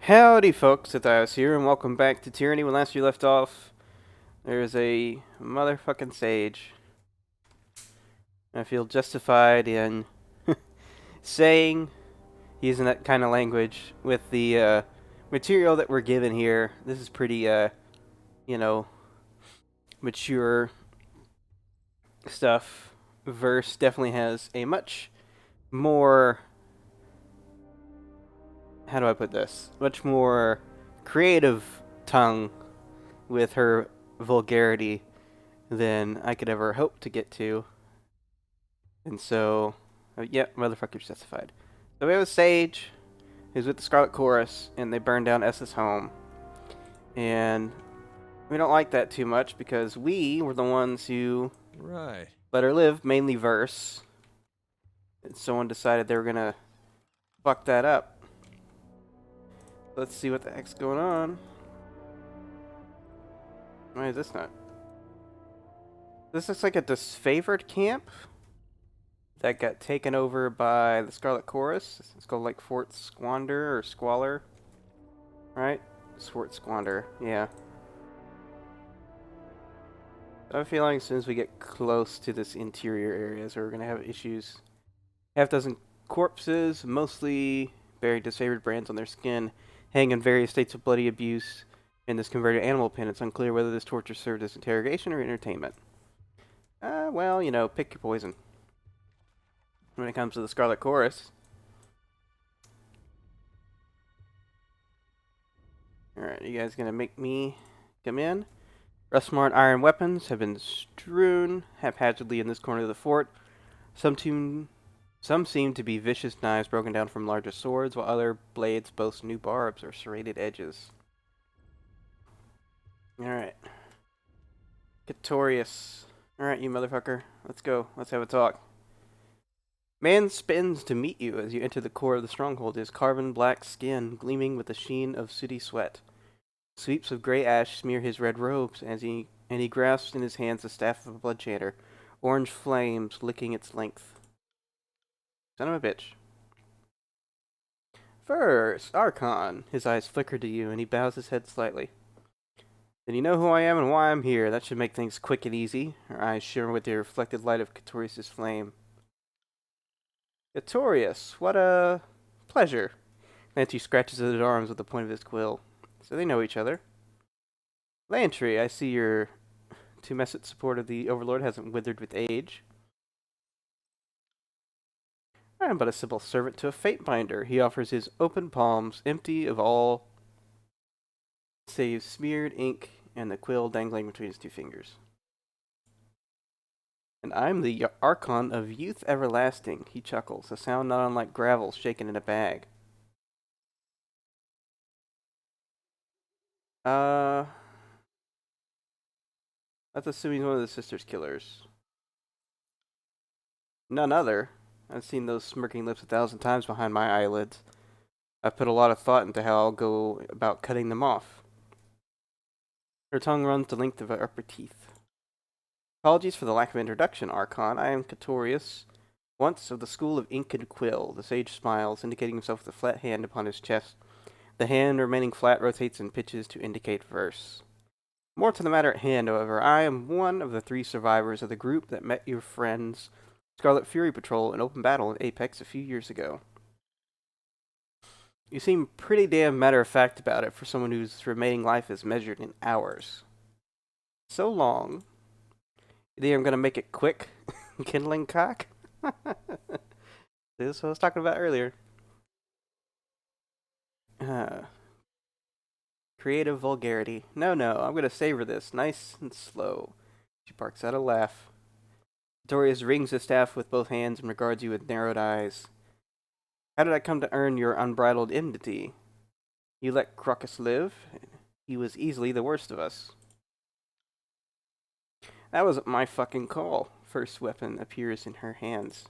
Howdy folks, Zethios here, and welcome back to Tyranny. When last we left off, there's a motherfucking sage. I feel justified in saying, using that kind of language, with the material that we're given here. This is pretty, mature stuff. Verse definitely has a much more, how do I put this? Much more creative tongue with her vulgarity than I could ever hope to get to. And so, yeah, motherfucker's justified. So we have a sage who's with the Scarlet Chorus, and they burn down S's home. And we don't like that too much because we were the ones who let her live, mainly Verse. And someone decided they were gonna fuck that up. Let's see what the heck's going on. Why is this not? This looks like a disfavored camp that got taken over by the Scarlet Chorus. It's called like Fort Squander or Squalor. Right? Fort Squander, yeah. I have a feeling as soon as we get close to this interior areas, we're going to have issues. Half dozen corpses, mostly bearing disfavored brands on their skin, hang in various states of bloody abuse in this converted animal pen. It's unclear whether this torture served as interrogation or entertainment. Well, you know, pick your poison. When it comes to the Scarlet Chorus. Alright, you guys gonna make me come in? Rust-marred iron weapons have been strewn haphazardly in this corner of the fort. Some seem to be vicious knives broken down from larger swords, while other blades boast new barbs or serrated edges. Alright. Catorius. Alright, you motherfucker. Let's go. Let's have a talk. Man spins to meet you as you enter the core of the stronghold, his carven black skin gleaming with the sheen of sooty sweat. Sweeps of gray ash smear his red robes as he grasps in his hands the staff of a blood chanter, orange flames licking its length. Son of a bitch. First, Archon. His eyes flicker to you, and he bows his head slightly. Then you know who I am and why I'm here. That should make things quick and easy. Her eyes shimmer with the reflected light of Catorius' flame. Catorius, what a pleasure. Lantry scratches at his arms with the point of his quill. So they know each other. Lantry, I see your two-message support of the Overlord hasn't withered with age. I am but a simple servant to a fate binder. He offers his open palms, empty of all save smeared ink and the quill dangling between his two fingers. And I'm the Archon of Youth Everlasting, he chuckles, a sound not unlike gravel shaken in a bag. Let's assume he's one of the sister's killers. None other. I've seen those smirking lips 1,000 times behind my eyelids. I've put a lot of thought into how I'll go about cutting them off. Her tongue runs the length of her upper teeth. Apologies for the lack of introduction, Archon. I am Catorius, once of the school of ink and quill. The sage smiles, indicating himself with a flat hand upon his chest. The hand remaining flat rotates and pitches to indicate verse. More to the matter at hand, however, I am one of the 3 survivors of the group that met your friends Scarlet Fury Patrol in open battle in Apex a few years ago. You seem pretty damn matter-of-fact about it for someone whose remaining life is measured in hours. So long. You think I'm gonna make it quick? Kindling cock? This is what I was talking about earlier. Creative vulgarity. No, I'm gonna savor this. Nice and slow. She barks out a laugh. Catorius rings his staff with both hands and regards you with narrowed eyes. How did I come to earn your unbridled enmity? You let Crocus live? He was easily the worst of us. That wasn't my fucking call. First weapon appears in her hands.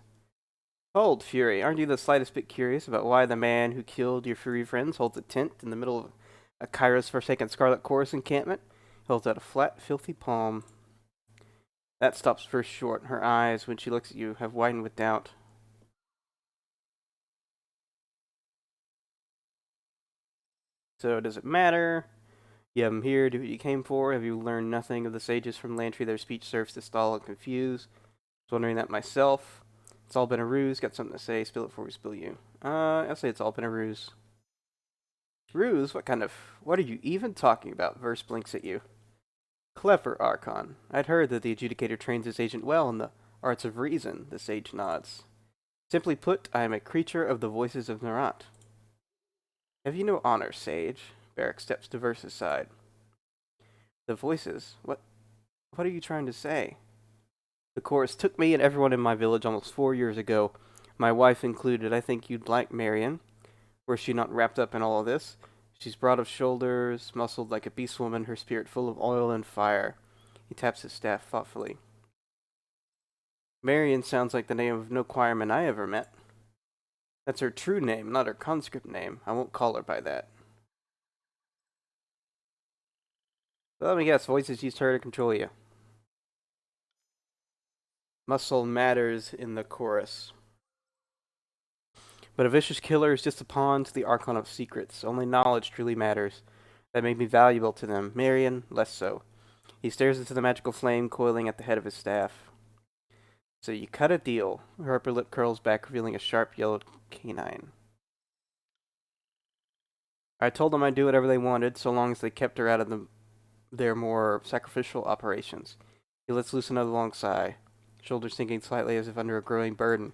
Hold, Fury. Aren't you the slightest bit curious about why the man who killed your furry friends holds a tent in the middle of a Kyra's forsaken Scarlet Chorus encampment? He holds out a flat, filthy palm. That stops First short. Her eyes, when she looks at you, have widened with doubt. So does it matter? You have them here, do what you came for. Have you learned nothing of the sages from Lantry? Their speech serves to stall and confuse. I was wondering that myself. It's all been a ruse. Got something to say. Spill it before we spill you. I'll say it's all been a ruse. Ruse? What are you even talking about? Verse blinks at you. Clever, Archon. I'd heard that the Adjudicator trains his agent well in the arts of reason, the sage nods. Simply put, I am a creature of the voices of Narat. Have you no honor, sage? Barrack steps to Verse's side. The voices? What are you trying to say? The chorus took me and everyone in my village almost 4 years ago, my wife included. I think you'd like Marion. Were she not wrapped up in all of this? She's broad of shoulders, muscled like a beast woman, her spirit full of oil and fire. He taps his staff thoughtfully. Marion sounds like the name of no choirman I ever met. That's her true name, not her conscript name. I won't call her by that. But let me guess, voices used her to control you. Muscle matters in the chorus. But a vicious killer is just a pawn to the Archon of Secrets. Only knowledge truly matters. That made me valuable to them. Marion, less so. He stares into the magical flame coiling at the head of his staff. So you cut a deal. Her upper lip curls back, revealing a sharp yellowed canine. I told them I'd do whatever they wanted, so long as they kept her out of their more sacrificial operations. He lets loose another long sigh, shoulders sinking slightly as if under a growing burden.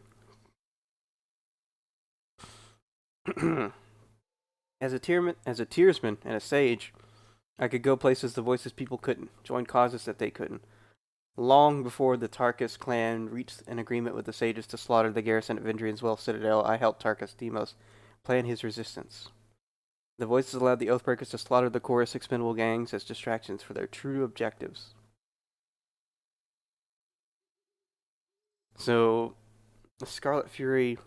As a tearsman and a sage, I could go places the voices people couldn't, join causes that they couldn't. Long before the Tarkus clan reached an agreement with the sages to slaughter the garrison at Vendrian's Well Citadel, I helped Tarkus Demos plan his resistance. The voices allowed the Oathbreakers to slaughter the Chorus expendable gangs as distractions for their true objectives. So, the Scarlet Fury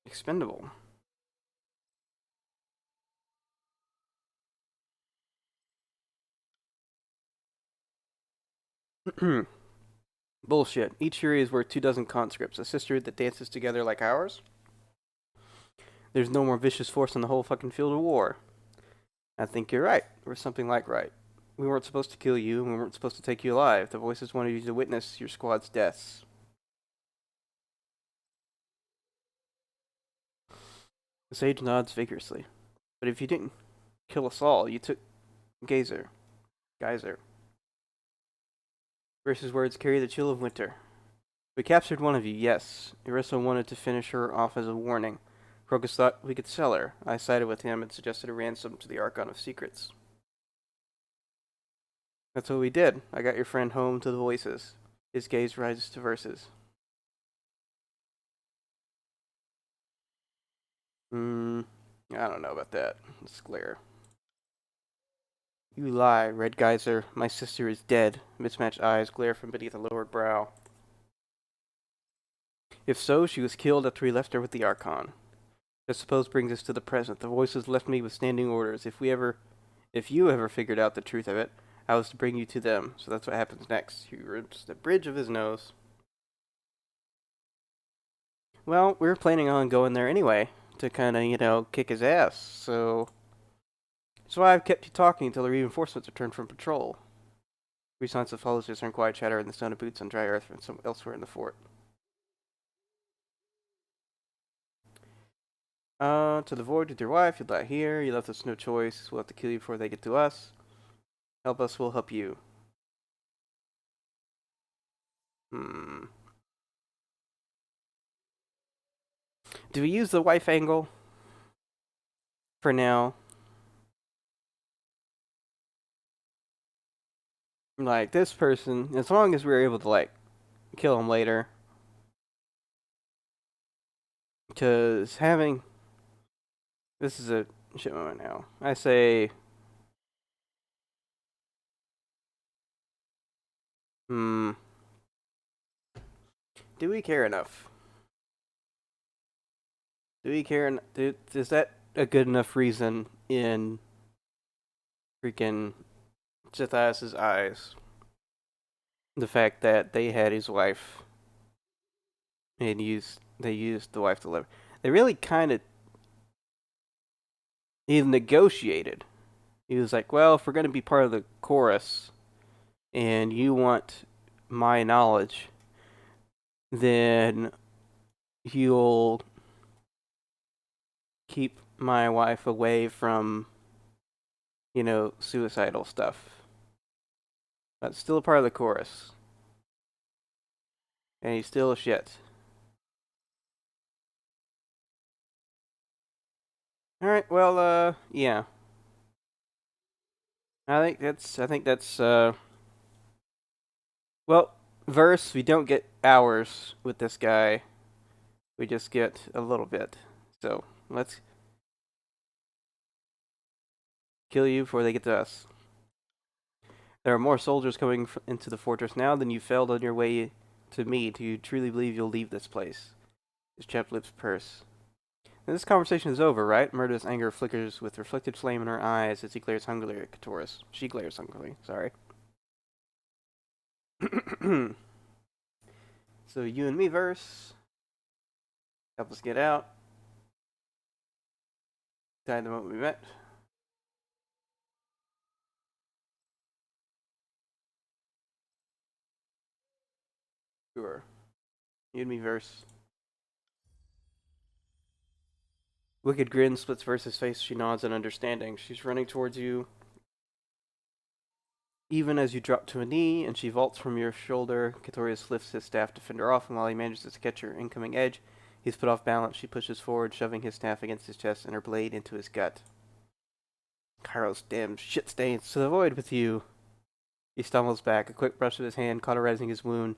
expendable. Bullshit. Each Fury is worth 24 conscripts, a sisterhood that dances together like ours. There's no more vicious force in the whole fucking field of war. I think you're right, or something like right. We weren't supposed to kill you, and we weren't supposed to take you alive. The voices wanted you to witness your squad's deaths. The sage nods vigorously. But if you didn't kill us all, you took Geyser. Versus words carry the chill of winter. We captured one of you, yes. Irissa wanted to finish her off as a warning. Crocus thought we could sell her. I sided with him and suggested a ransom to the Archon of Secrets. That's what we did. I got your friend home to the voices. His gaze rises to Verses. I don't know about that. Let's glare. You lie, Red Geyser. My sister is dead. Mismatched eyes glare from beneath a lowered brow. If so, she was killed after we left her with the Archon. This suppose brings us to the present. The voices left me with standing orders. If you ever figured out the truth of it, I was to bring you to them. So that's what happens next. He rips the bridge of his nose. Well, we were planning on going there anyway to kind of, kick his ass. So that's why I've kept you talking until the reinforcements returned from patrol. Three silence that follows discern quiet chatter in the sound of boots on dry earth from some elsewhere in the fort. To the void with your wife, you lie here. You left us no choice. We'll have to kill you before they get to us. Help us, we'll help you. Do we use the wife angle? For now. Like, this person, as long as we're able to, kill him later. Because having... This is a shit moment now. I say... Do we care enough? Do we care? Is that a good enough reason in freaking Zethios' eyes? The fact that they had his wife and they used the wife to live. They really kind of he negotiated. He was like, well, if we're going to be part of the chorus and you want my knowledge, then you'll keep my wife away from, suicidal stuff. But still a part of the chorus. And he's still a shit. Alright, well, yeah. I think that's, well, verse, we don't get hours with this guy. We just get a little bit. So, let's kill you before they get to us. There are more soldiers coming into the fortress now than you failed on your way to me. Do you truly believe you'll leave this place? His chapped lips purse. Now, this conversation is over, right? Murderous anger flickers with reflected flame in her eyes as he glares hungrily at Catorius. She glares hungrily, sorry. So you and me verse. Help us get out. Died the moment we met. Sure. You and me verse. Wicked grin splits Verse's face. She nods in understanding. She's running towards you. Even as you drop to a knee and she vaults from your shoulder, Catorius lifts his staff to fend her off, and while he manages to catch her incoming edge, he's put off balance. She pushes forward, shoving his staff against his chest and her blade into his gut. Kairos, damn shit stains to the void with you. He stumbles back, a quick brush of his hand cauterizing his wound.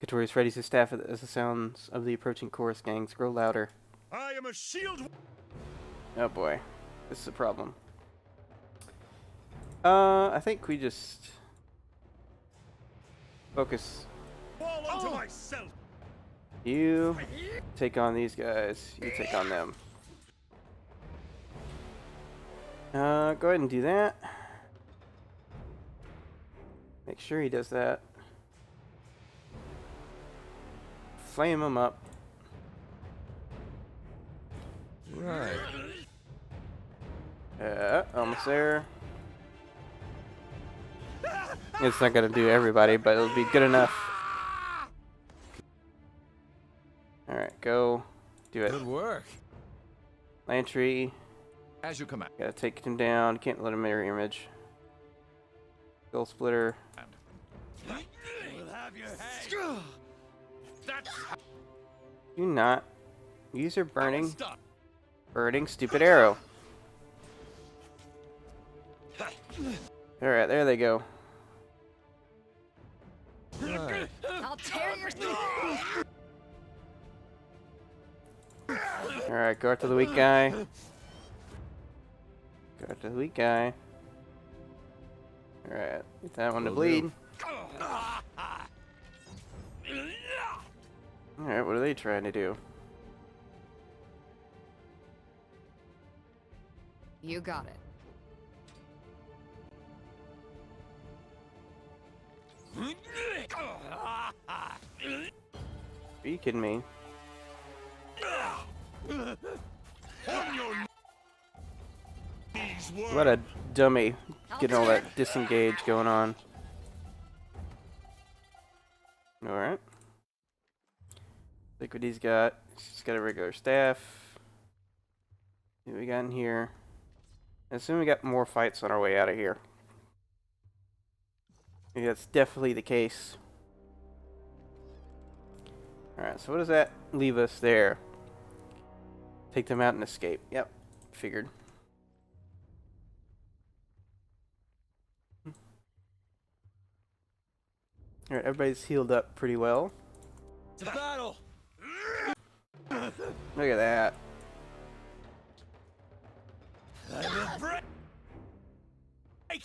Catorius readies his staff as the sounds of the approaching chorus gangs grow louder. I am a shield. Oh boy, this is a problem. I think we just focus. Fall onto myself. You take on these guys. You take on them. Go ahead and do that. Make sure he does that. Flame him up. Right. Almost there. It's not gonna do everybody, but it'll be good enough. Alright, go. Do it. Good work. Lantry. As you command. Gotta take him down. Can't let him mirror image. Skull splitter. We'll have your head. That's Do not use your burning stop. stupid arrow. Alright, there they go. Right. I'll tear your. Alright, go after the weak guy. Go after the weak guy. Alright, get that one to Will bleed. do. Alright, what are they trying to do? You got it. Are you kidding me? What a dummy. Getting all that disengage going on. Alright. Look what he's got. He's got a regular staff. See what we got in here. I assume we got more fights on our way out of here. Maybe that's definitely the case. Alright, so what does that leave us there? Take them out and escape. Yep, figured. Alright, everybody's healed up pretty well. To battle. Look at that. I will break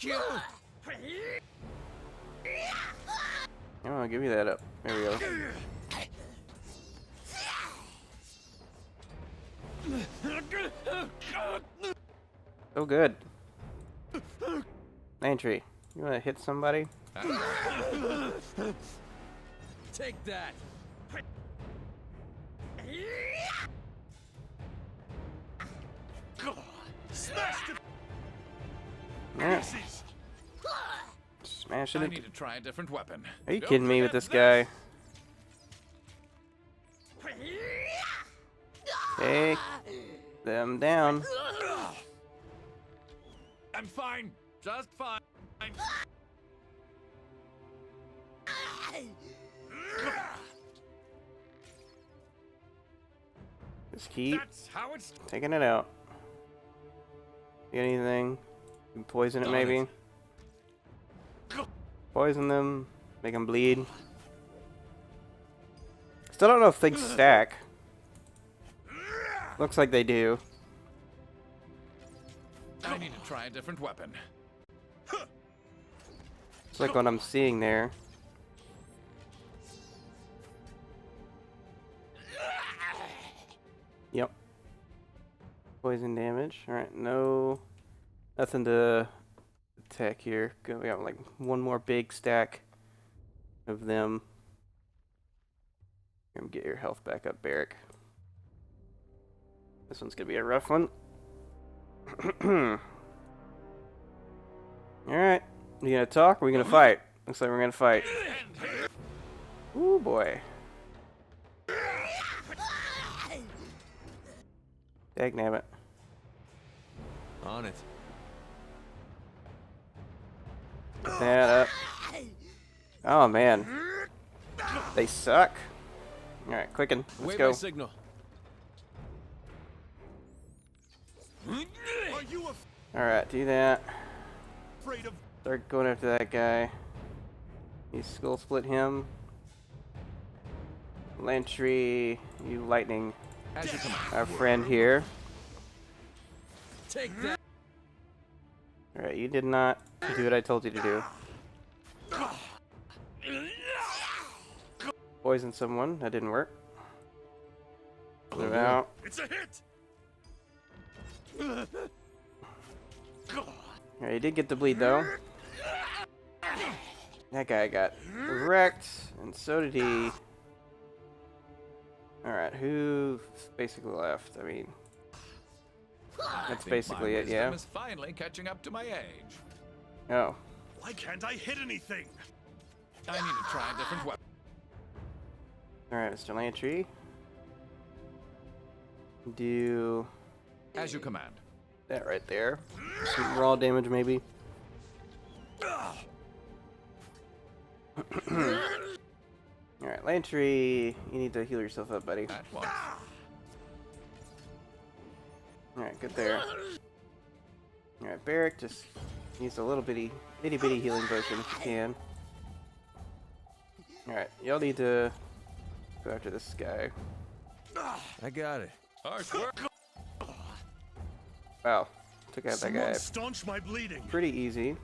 you. Oh, give me that up. There we go. So good. Lantry, you wanna hit somebody? Take that. Smash to Yeah, pieces. smash I it. need to try a different weapon. Are you Don't kidding me with forget this guy? Take them down. I'm fine. Just fine. Just keep That's how it's taking it out. Get anything? You poison it, maybe? Poison them. Make them bleed. Still don't know if things stack. Looks like they do. I need to try a different weapon. It's like what I'm seeing there. Yep. Poison damage. Alright, no. Nothing to attack here. Good, we got like one more big stack of them. Get your health back up, Barrick. This one's gonna be a rough one. Alright. You gonna talk or we gonna fight? Looks like we're gonna fight. Ooh boy. Dagnabbit. On it. Get that up. Oh man. They suck. Alright, quicken. Let's Wait go. my signal. Are you Alright, do that. afraid of? Start going after that guy. You skull split him. Lantry, you lightning As you command. our friend here. Take that. Alright, you did not do what I told you to do. Poison someone, that didn't work. Move out. It's a hit. Alright, you did get the bleed though. That guy got wrecked, and so did he. Alright, who's basically left? I mean, that's basically it, yeah? Is finally catching up to my age. Oh. Why can't I hit anything? I need to try a different weapon. Alright, Mr. Lantry. Do As you command. that right there. Some raw damage, maybe. Alright, Lantry, you need to heal yourself up, buddy. At once. Alright, good there. Alright, Barrick, just use a little itty bitty healing potion if you can. Alright, y'all need to go after this guy. I got it. Harsh work. Wow, took out that guy Staunch my bleeding. pretty easy.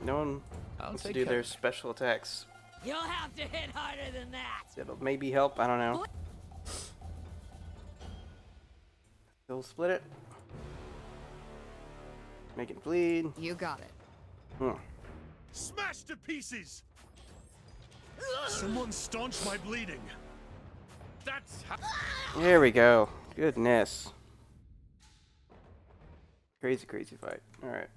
No one I'll wants to take do their cover. special attacks. You'll have to hit harder than that. It'll maybe help, I don't know. Still split it. Make it bleed. You got it. Hmm. Smash to pieces. Someone staunch my bleeding. That's how. There we go. Goodness. Crazy, crazy fight. Alright.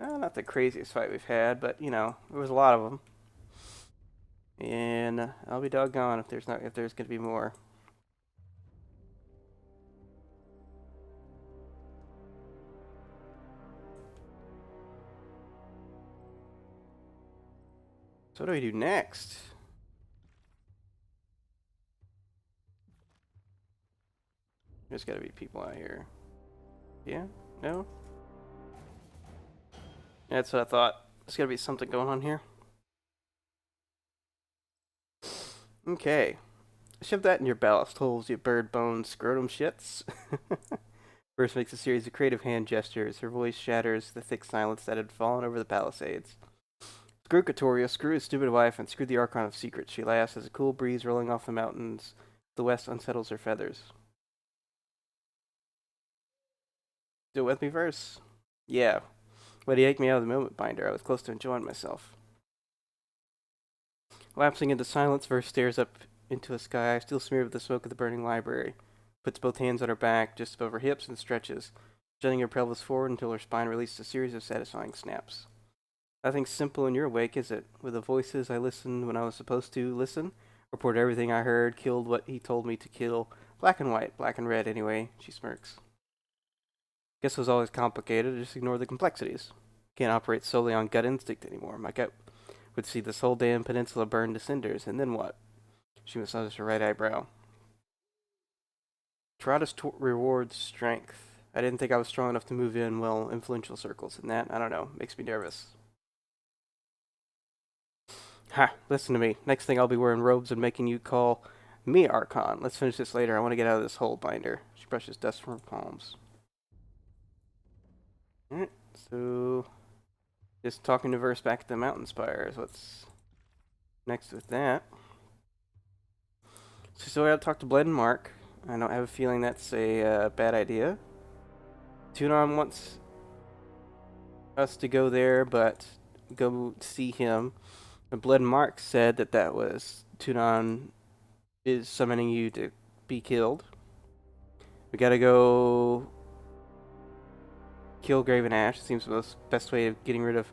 Not the craziest fight we've had, but you know, there was a lot of them. And I'll be doggone if there's gonna be more. So what do we do next? There's gotta be people out here. Yeah? No? That's what I thought. There's gotta be something going on here. Okay. Shove that in your ballast holes, you bird bone scrotum shits. First makes a series of creative hand gestures. Her voice shatters the thick silence that had fallen over the Palisades. Screw Catorius, screw his stupid wife, and screw the Archon of Secrets. She laughs as a cool breeze rolling off the mountains to the west unsettles her feathers. Do it with me first? Yeah. But he yanked me out of the moment binder. I was close to enjoying myself. Lapsing into silence, Verse stares up into a sky still smeared with the smoke of the burning library. Puts both hands on her back, just above her hips, and stretches, jutting her pelvis forward until her spine released a series of satisfying snaps. Nothing simple in your wake, is it? With the voices I listened when I was supposed to listen, reported everything I heard, killed what he told me to kill. Black and white, black and red anyway, she smirks. Guess it was always complicated, just ignore the complexities. Can't operate solely on gut instinct anymore. My gut would see this whole damn peninsula burn to cinders, and then what? She massages her right eyebrow. Taratus rewards strength. I didn't think I was strong enough to move in, well, influential circles, and that, I don't know, makes me nervous. Ha, listen to me. Next thing I'll be wearing robes and making you call me Archon. Let's finish this later. I want to get out of this hole, Binder. She brushes dust from her palms. Alright, so just talking to Verse back at the mountain spires. What's next with that? So I gotta talk to Bled and Mark. I don't have a feeling that's a bad idea. Tunon wants us to go there, but go see him. But Bled and Mark said that was Tunon is summoning you to be killed. We gotta go kill Graven Ash. Seems the best way of getting rid of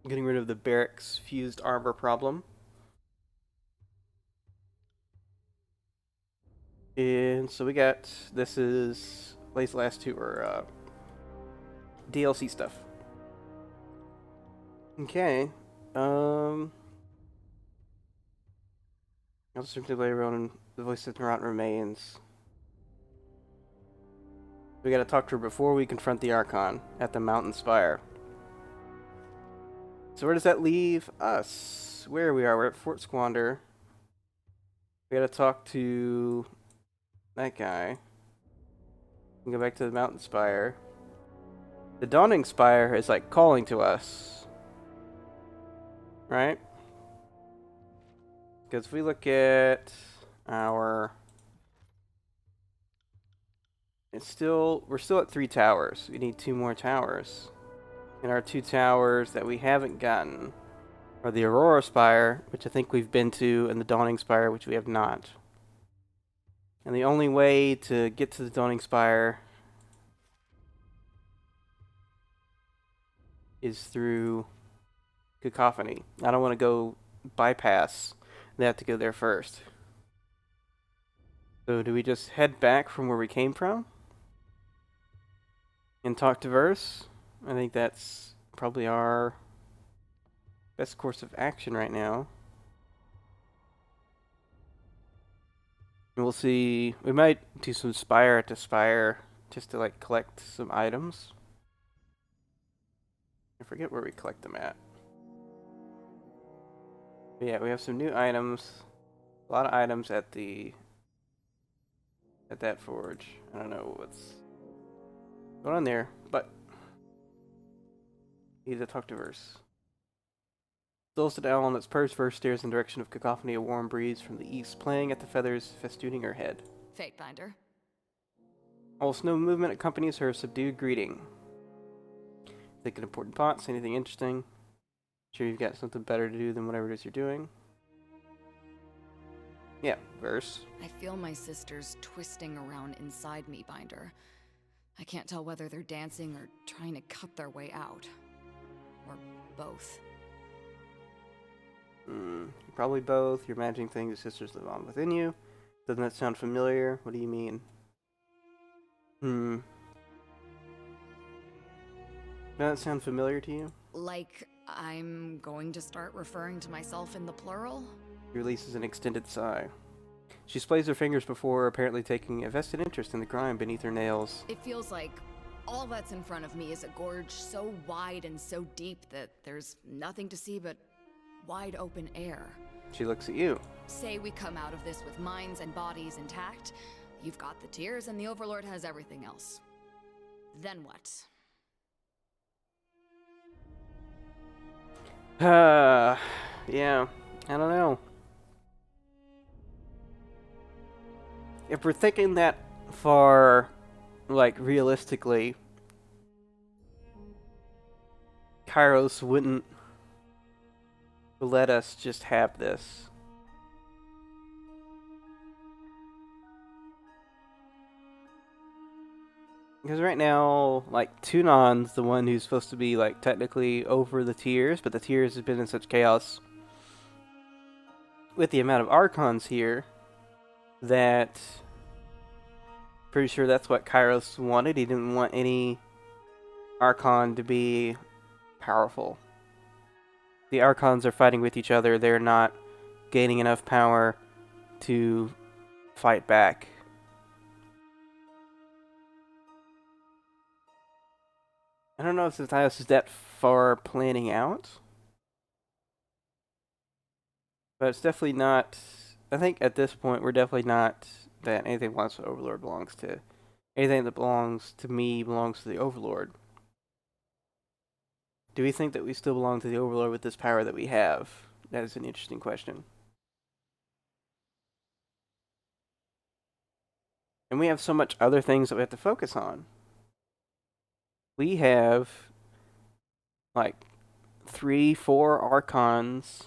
the barracks fused armor problem. And so we got, this is Lay's last two are DLC stuff. Okay. I'll simply play around and the voice of Narant remains. We gotta talk to her before we confront the Archon at the mountain spire. So where does that leave us? Where we are, we're at Fort Squander. We gotta talk to that guy. We go back to the mountain spire. The Dawning Spire is like calling to us. Right? Because if we look at our... we're still at 3 towers. We need 2 more towers. And our 2 towers that we haven't gotten are the Aurora Spire, which I think we've been to, and the Dawning Spire, which we have not. And the only way to get to the Dawning Spire is through Cacophony. I don't want to go bypass. They have to go there first. So do we just head back from where we came from? And talk to Verse? I think that's probably our best course of action right now. And we'll see. We might do some spire to spire just to like collect some items. I forget where we collect them at. But yeah, we have some new items. A lot of items at that forge. I don't know what's going on there, but need to talk to Verse. Dulcet owl on its perched, Verse stares in the direction of Cacophony, a warm breeze from the east, playing at the feathers festooning her head. Fate Binder. Almost no movement accompanies her subdued greeting. Thinking important thoughts, anything interesting? Sure you've got something better to do than whatever it is you're doing? Yeah, Verse. I feel my sisters twisting around inside me, Binder. I can't tell whether they're dancing or trying to cut their way out. Or both. Probably both. You're imagining things your sisters live on within you. Doesn't that sound familiar? What do you mean? Doesn't that sound familiar to you? Like I'm going to start referring to myself in the plural? He releases an extended sigh. She splays her fingers before apparently taking a vested interest in the grime beneath her nails. It feels like all that's in front of me is a gorge so wide and so deep that there's nothing to see but wide open air. She looks at you. Say we come out of this with minds and bodies intact. You've got the tears and the Overlord has everything else. Then what? Yeah, I don't know. If we're thinking that far, like, realistically, Kairos wouldn't let us just have this. Because right now, like, Tunon's the one who's supposed to be, like, technically over the tiers, but the tiers has been in such chaos with the amount of Archons here that pretty sure that's what Kairos wanted. He didn't want any Archon to be powerful. The Archons are fighting with each other. They're not gaining enough power to fight back. I don't know if Zethios is that far planning out. But it's definitely not... I think at this point, we're definitely not that anything belongs to Overlord belongs to... Anything that belongs to me belongs to the Overlord. Do we think that we still belong to the Overlord with this power that we have? That is an interesting question. And we have so much other things that we have to focus on. We have, like, 3, 4 Archons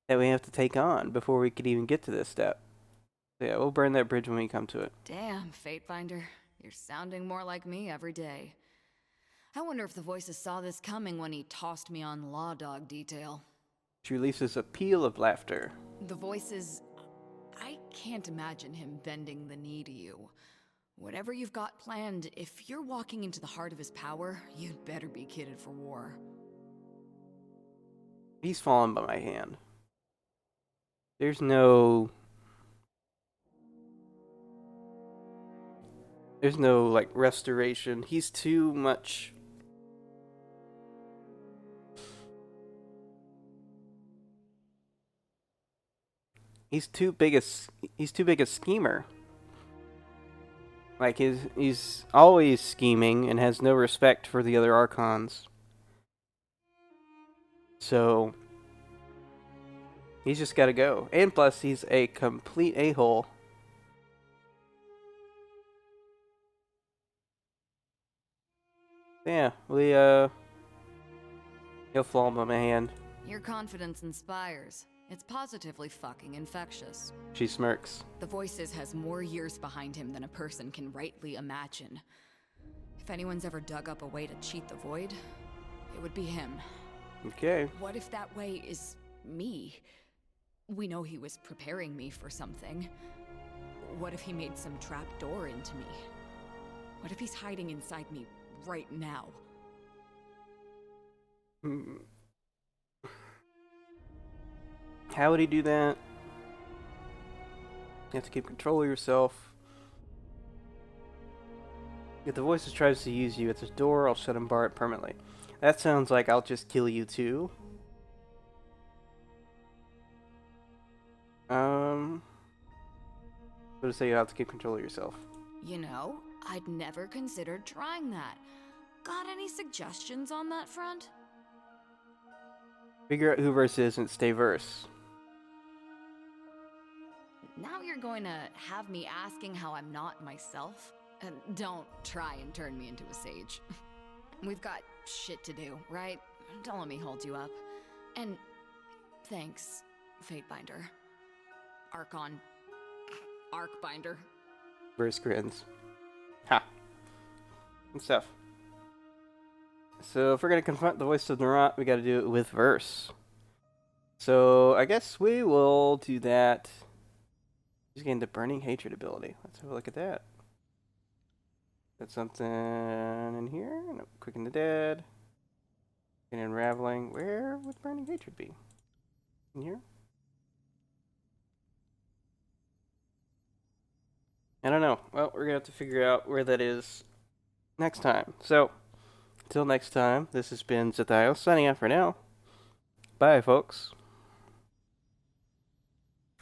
that we have to take on before we could even get to this step. So yeah, we'll burn that bridge when we come to it. Damn, Fatefinder. You're sounding more like me every day. I wonder if the voices saw this coming when he tossed me on Law Dog detail. She releases a peal of laughter. The voices... I can't imagine him bending the knee to you. Whatever you've got planned, if you're walking into the heart of his power, you'd better be kitted for war. He's fallen by my hand. There's no, like, restoration. He's too much... He's too big a schemer. Like, he's always scheming and has no respect for the other Archons. So he's just gotta go. And plus, he's a complete a-hole. Yeah, he'll fall by my hand. Your confidence inspires. It's positively fucking infectious. She smirks. The Voices has more years behind him than a person can rightly imagine. If anyone's ever dug up a way to cheat the Void, it would be him. Okay. What if that way is me? We know he was preparing me for something. What if he made some trap door into me? What if he's hiding inside me right now? How would he do that? You have to keep control of yourself. If the Voices tries to use you at this door, I'll shut and bar it permanently. That sounds like I'll just kill you too. What to say you have to keep control of yourself. You know, I'd never considered trying that. Got any suggestions on that front? Figure out who verse is and stay verse. Now you're going to have me asking how I'm not myself? Don't try and turn me into a sage. We've got shit to do, right? Don't let me hold you up. And thanks, Fatebinder. Arcbinder. Verse grins. Ha. Good stuff. So if we're going to confront the voice of Nerat, we got to do it with verse. So I guess we will do that. He's getting the Burning Hatred ability. Let's have a look at that. Got something in here? Nope. Quicken the Dead. And Unraveling. Where would Burning Hatred be? In here? I don't know. Well, we're going to have to figure out where that is next time. So, until next time, this has been Zethios signing out for now. Bye, folks.